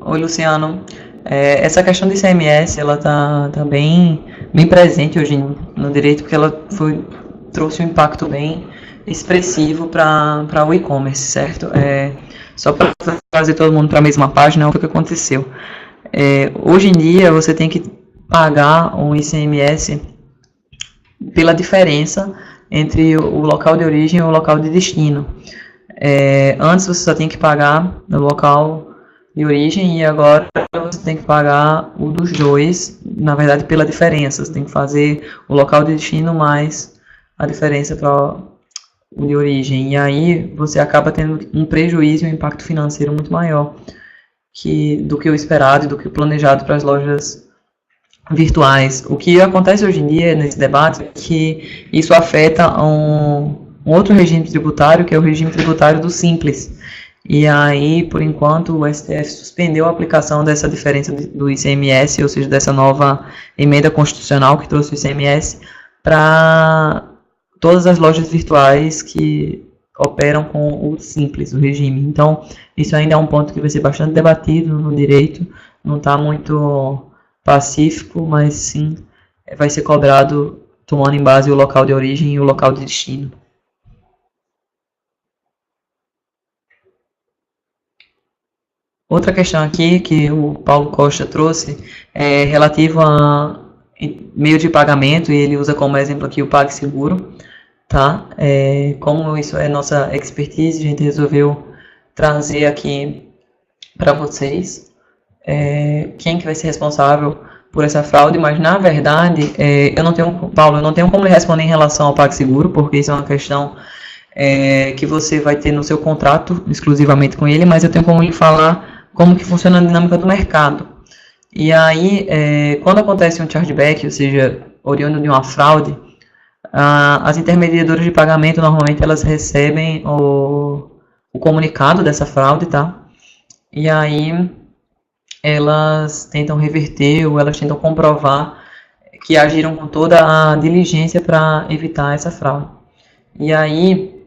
Oi, Luciano. Essa questão de ICMS, ela tá bem presente hoje no direito, porque ela trouxe um impacto bem expressivo para o e-commerce, certo? Só para trazer todo mundo para a mesma página, o que aconteceu? Hoje em dia, você tem que pagar um ICMS pela diferença entre o local de origem e o local de destino. Antes você só tinha que pagar no local de origem e agora você tem que pagar o dos dois, na verdade pela diferença. Você tem que fazer o local de destino mais a diferença para o de origem. E aí você acaba tendo um prejuízo e um impacto financeiro muito maior do que o esperado e do que o planejado para as lojas virtuais. O que acontece hoje em dia nesse debate é que isso afeta um outro regime tributário, que é o regime tributário do Simples. E aí, por enquanto, o STF suspendeu a aplicação dessa diferença do ICMS, ou seja, dessa nova emenda constitucional que trouxe o ICMS, para todas as lojas virtuais que operam com o Simples, o regime. Então, isso ainda é um ponto que vai ser bastante debatido no direito, não está muito pacífico, mas sim vai ser cobrado tomando em base o local de origem e o local de destino. Outra questão aqui que o Paulo Costa trouxe é relativo a meio de pagamento, e ele usa como exemplo aqui o PagSeguro, tá? Como isso é nossa expertise, a gente resolveu trazer aqui para vocês quem que vai ser responsável por essa fraude, mas na verdade, Paulo, eu não tenho como lhe responder em relação ao PagSeguro, porque isso é uma questão que você vai ter no seu contrato exclusivamente com ele, mas eu tenho como lhe falar como que funciona a dinâmica do mercado. E aí, quando acontece um chargeback, ou seja, oriundo de uma fraude, as intermediadoras de pagamento, normalmente, elas recebem o comunicado dessa fraude, tá? E aí, elas tentam reverter ou elas tentam comprovar que agiram com toda a diligência para evitar essa fraude. E aí,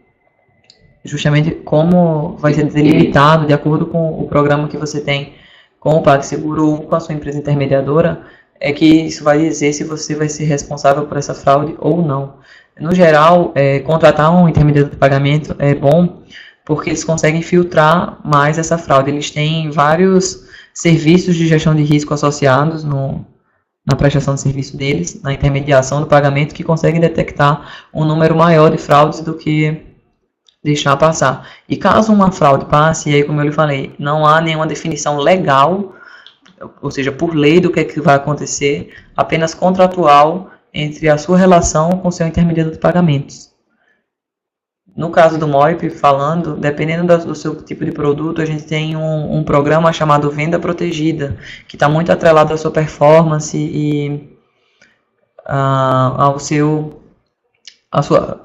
justamente como vai ser delimitado de acordo com o programa que você tem com o PagSeguro ou com a sua empresa intermediadora, é que isso vai dizer se você vai ser responsável por essa fraude ou não. No geral, contratar um intermediador de pagamento é bom porque eles conseguem filtrar mais essa fraude. Eles têm vários serviços de gestão de risco associados na prestação de serviço deles, na intermediação do pagamento, que conseguem detectar um número maior de fraudes do que deixar passar. E caso uma fraude passe, e aí como eu lhe falei, não há nenhuma definição legal, ou seja, por lei do que é que vai acontecer, apenas contratual entre a sua relação com o seu intermediador de pagamentos. No caso do MOIP, falando, dependendo do seu tipo de produto, a gente tem um programa chamado Venda Protegida, que está muito atrelado à sua performance e à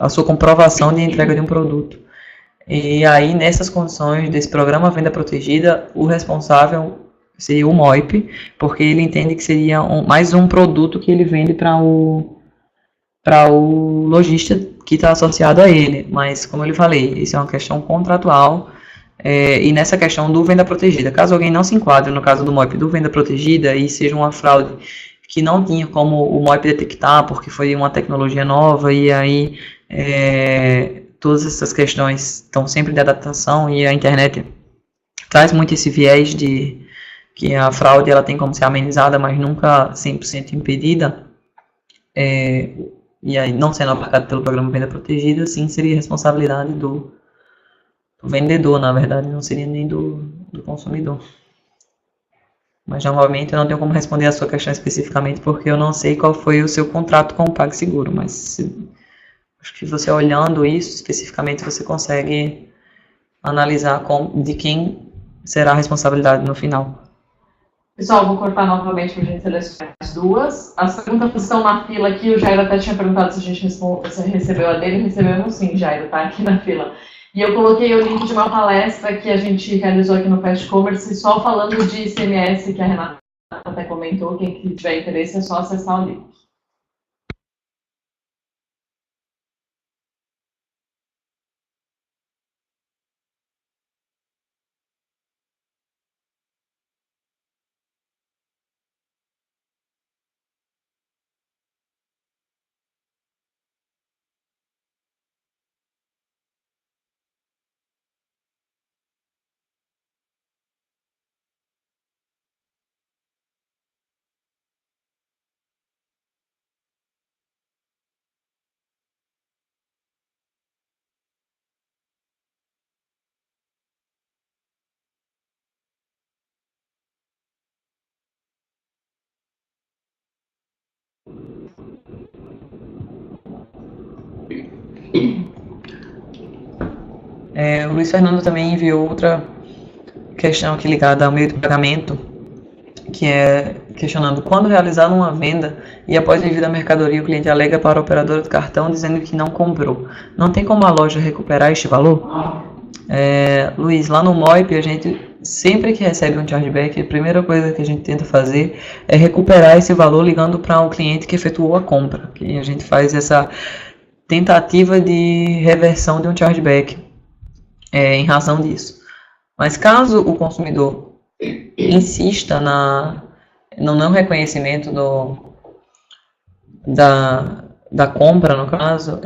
sua comprovação de entrega de um produto. E aí, nessas condições desse programa Venda Protegida, o responsável seria o MOIP, porque ele entende que seria mais um produto que ele vende para o lojista que está associado a ele. Mas, como eu lhe falei, isso é uma questão contratual. E nessa questão do Venda Protegida, caso alguém não se enquadre no caso do MOIP do Venda Protegida e seja uma fraude que não tinha como o MOIP detectar, porque foi uma tecnologia nova, e aí todas essas questões estão sempre de adaptação, e a internet traz muito esse viés de que a fraude ela tem como ser amenizada, mas nunca 100% impedida, e aí não sendo abarcado pelo programa Venda Protegida, sim, seria responsabilidade do do vendedor, na verdade, não seria nem do consumidor. Mas, novamente, eu não tenho como responder a sua questão especificamente, porque eu não sei qual foi o seu contrato com o PagSeguro, mas acho que você olhando isso especificamente, você consegue analisar de quem será a responsabilidade no final. Pessoal, vou cortar novamente para a gente selecionar as duas. As perguntas estão na fila aqui, o Jairo até tinha perguntado se a gente recebeu a dele, recebemos sim, Jairo, tá aqui na fila. E eu coloquei o link de uma palestra que a gente realizou aqui no Fast Commerce, só falando de ICMS, que a Renata até comentou, quem tiver interesse é só acessar o link. O Luiz Fernando também enviou outra questão aqui ligada ao meio de pagamento, que é questionando quando realizar uma venda e após o envio da mercadoria o cliente alega para a operadora do cartão dizendo que não comprou. Não tem como a loja recuperar este valor? Luiz, lá no Moip a gente sempre que recebe um chargeback, a primeira coisa que a gente tenta fazer é recuperar esse valor ligando para o cliente que efetuou a compra, que a gente faz essa tentativa de reversão de um chargeback em razão disso. Mas caso o consumidor insista no não reconhecimento da compra, no caso,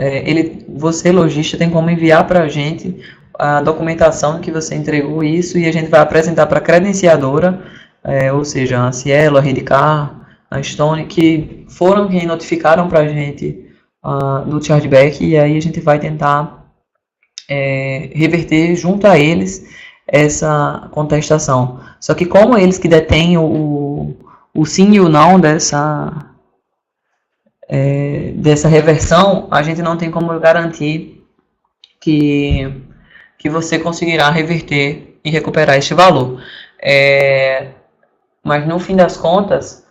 você, lojista, tem como enviar para a gente a documentação que você entregou isso e a gente vai apresentar para a credenciadora, ou seja, a Cielo, a Redcar, a Stone, que foram quem notificaram para a gente do chargeback, e aí a gente vai tentar reverter junto a eles essa contestação. Só que como eles que detêm o sim e o não dessa reversão, a gente não tem como garantir que você conseguirá reverter e recuperar este valor. Mas no fim das contas,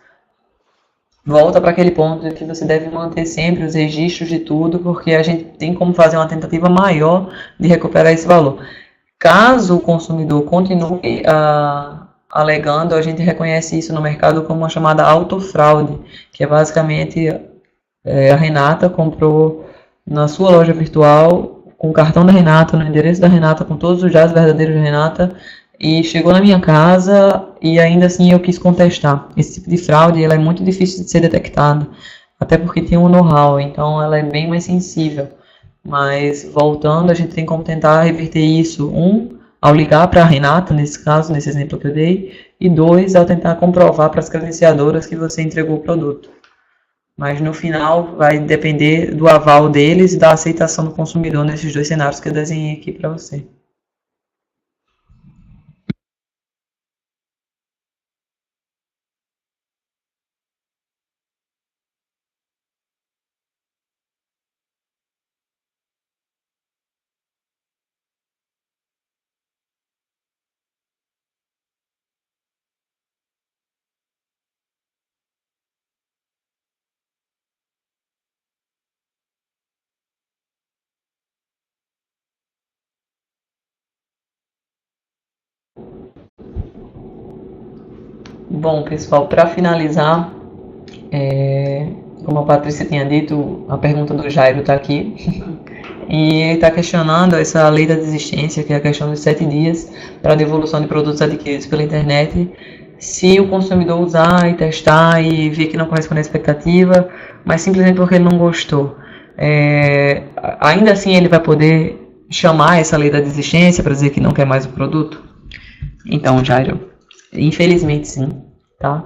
volta para aquele ponto de que você deve manter sempre os registros de tudo, porque a gente tem como fazer uma tentativa maior de recuperar esse valor. Caso o consumidor continue alegando, a gente reconhece isso no mercado como uma chamada autofraude, que é basicamente a Renata comprou na sua loja virtual com o cartão da Renata, no endereço da Renata, com todos os dados verdadeiros da Renata, e chegou na minha casa e ainda assim eu quis contestar. Esse tipo de fraude ela é muito difícil de ser detectada, até porque tem um know-how, então ela é bem mais sensível. Mas voltando, a gente tem como tentar reverter isso, ao ligar para a Renata, nesse caso, nesse exemplo que eu dei, e 2, ao tentar comprovar para as credenciadoras que você entregou o produto. Mas no final vai depender do aval deles e da aceitação do consumidor nesses 2 cenários que eu desenhei aqui para você. Bom, pessoal, para finalizar, como a Patrícia tinha dito, a pergunta do Jairo está aqui. E ele está questionando essa lei da desistência, que é a questão dos 7 dias para devolução de produtos adquiridos pela internet, se o consumidor usar e testar e ver que não corresponde à expectativa, mas simplesmente porque ele não gostou. Ainda assim ele vai poder chamar essa lei da desistência para dizer que não quer mais o produto? Então, Jairo, infelizmente sim, tá?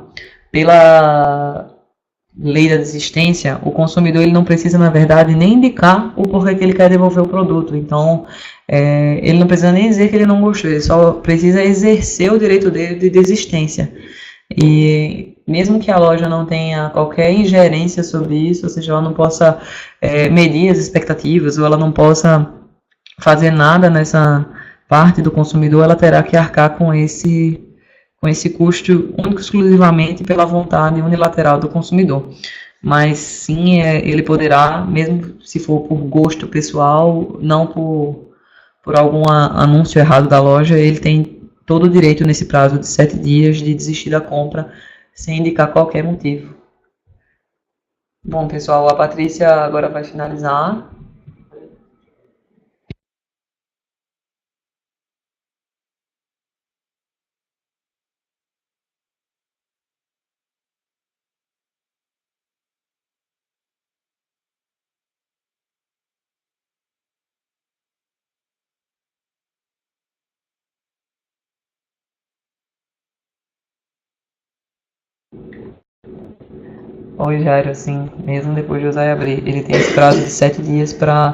lei da desistência, o consumidor ele não precisa, na verdade, nem indicar o porquê que ele quer devolver o produto. Então, ele não precisa nem dizer que ele não gostou, ele só precisa exercer o direito dele de desistência. E mesmo que a loja não tenha qualquer ingerência sobre isso, ou seja, ela não possa medir as expectativas, ou ela não possa fazer nada nessa parte do consumidor, ela terá que arcar com esse custo único exclusivamente pela vontade unilateral do consumidor. Mas sim, ele poderá, mesmo se for por gosto pessoal, não por algum anúncio errado da loja, ele tem todo o direito nesse prazo de 7 dias de desistir da compra sem indicar qualquer motivo. Bom, pessoal, a Patrícia agora vai finalizar. Oi, Jairo, assim, mesmo depois de usar e abrir, ele tem esse prazo de 7 dias para,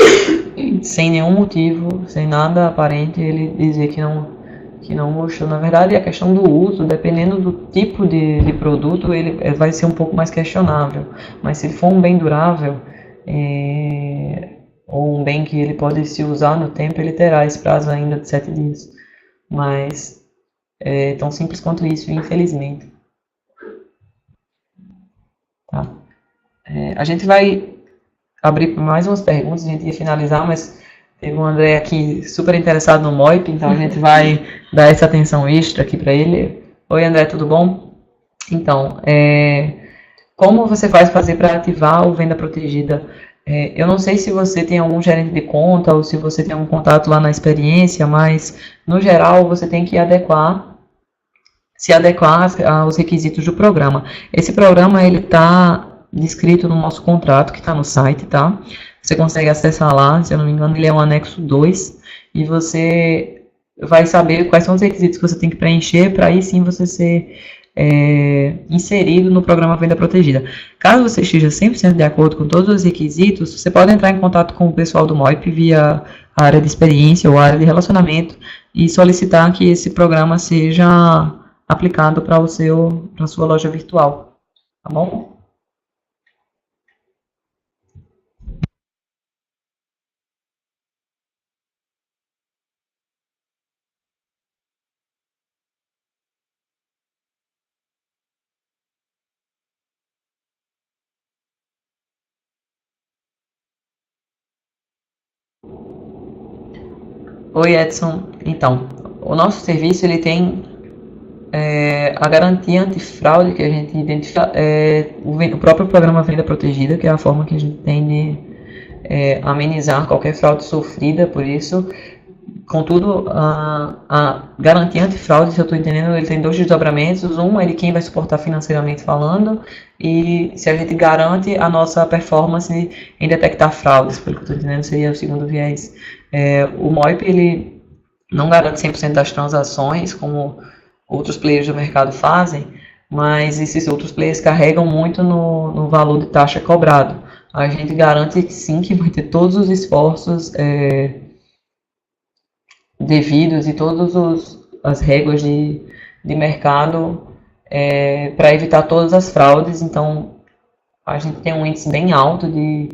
sem nenhum motivo, sem nada aparente, ele dizer que não gostou. Na verdade, a questão do uso, dependendo do tipo de produto, ele vai ser um pouco mais questionável. Mas se ele for um bem durável, ou um bem que ele pode se usar no tempo, ele terá esse prazo ainda de 7 dias. Mas é tão simples quanto isso, infelizmente. Tá? A gente vai abrir mais umas perguntas, a gente ia finalizar, mas teve um André aqui super interessado no Moip, então a gente vai dar essa atenção extra aqui para ele. Oi, André, tudo bom? Então, como você faz fazer para ativar o Venda Protegida? Eu não sei se você tem algum gerente de conta ou se você tem algum contato lá na experiência, mas no geral você tem que se adequar aos requisitos do programa. Esse programa ele está descrito no nosso contrato que está no site, tá? Você consegue acessar lá, se eu não me engano, ele é um anexo 2 e você vai saber quais são os requisitos que você tem que preencher para aí sim você ser inserido no programa Venda Protegida. Caso você esteja 100% de acordo com todos os requisitos, você pode entrar em contato com o pessoal do Moip via a área de experiência ou a área de relacionamento e solicitar que esse programa seja aplicado para a sua loja virtual, tá bom? Oi, Edson. Então, o nosso serviço ele tem a garantia antifraude que a gente identifica, o próprio programa Venda Protegida, que é a forma que a gente tem de amenizar qualquer fraude sofrida por isso. Contudo, a garantia antifraude, se eu estou entendendo, ele tem dois desdobramentos. Um é de quem vai suportar financeiramente falando e se a gente garante a nossa performance em detectar fraudes, pelo que eu estou entendendo, seria o segundo viés. O Moip, ele não garante 100% das transações, como outros players do mercado fazem, mas esses outros players carregam muito no valor de taxa cobrado. A gente garante que sim, que vai ter todos os esforços devidos e todas as regras de mercado para evitar todas as fraudes. Então, a gente tem um índice bem alto de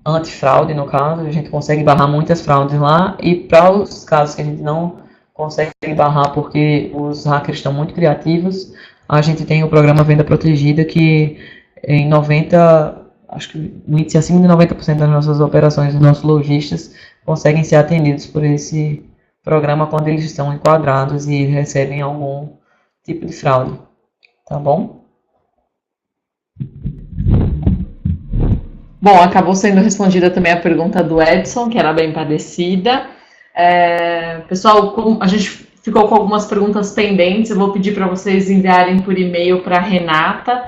antifraude, no caso, a gente consegue barrar muitas fraudes lá, e para os casos que a gente não consegue barrar porque os hackers estão muito criativos, a gente tem o programa Venda Protegida que em 90, acho que no índice acima de 90% das nossas operações, dos nossos lojistas conseguem ser atendidos por esse programa quando eles estão enquadrados e recebem algum tipo de fraude, tá bom? Bom, acabou sendo respondida também a pergunta do Edson, que era bem parecida. Pessoal, a gente ficou com algumas perguntas pendentes, eu vou pedir para vocês enviarem por e-mail para a Renata,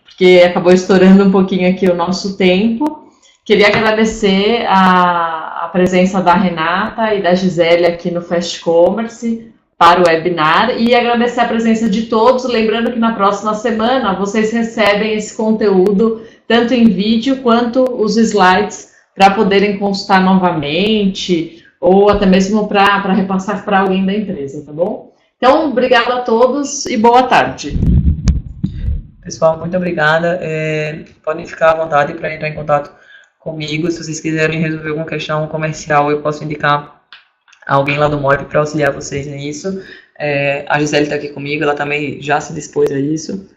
porque acabou estourando um pouquinho aqui o nosso tempo. Queria agradecer a presença da Renata e da Gisele aqui no Fast Commerce. para o webinar e agradecer a presença de todos, lembrando que na próxima semana vocês recebem esse conteúdo, tanto em vídeo quanto os slides, para poderem consultar novamente, ou até mesmo para repassar para alguém da empresa, tá bom? Então, obrigado a todos e boa tarde. Pessoal, muito obrigada. Podem ficar à vontade para entrar em contato comigo. Se vocês quiserem resolver alguma questão comercial, eu posso indicar alguém lá do MOIP para auxiliar vocês nisso. A Gisele está aqui comigo, ela também já se dispôs a isso.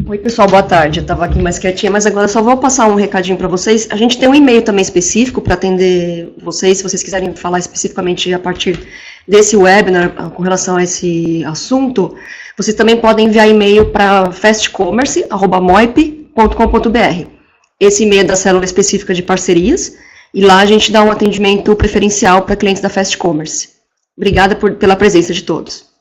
Oi, pessoal, boa tarde. Eu estava aqui mais quietinha, mas agora só vou passar um recadinho para vocês. A gente tem um e-mail também específico para atender vocês, se vocês quiserem falar especificamente a partir desse webinar com relação a esse assunto. Vocês também podem enviar e-mail para fastcommerce@moip.com.br. Esse e-mail é da célula específica de parcerias, e lá a gente dá um atendimento preferencial para clientes da Fast Commerce. Obrigada pela presença de todos.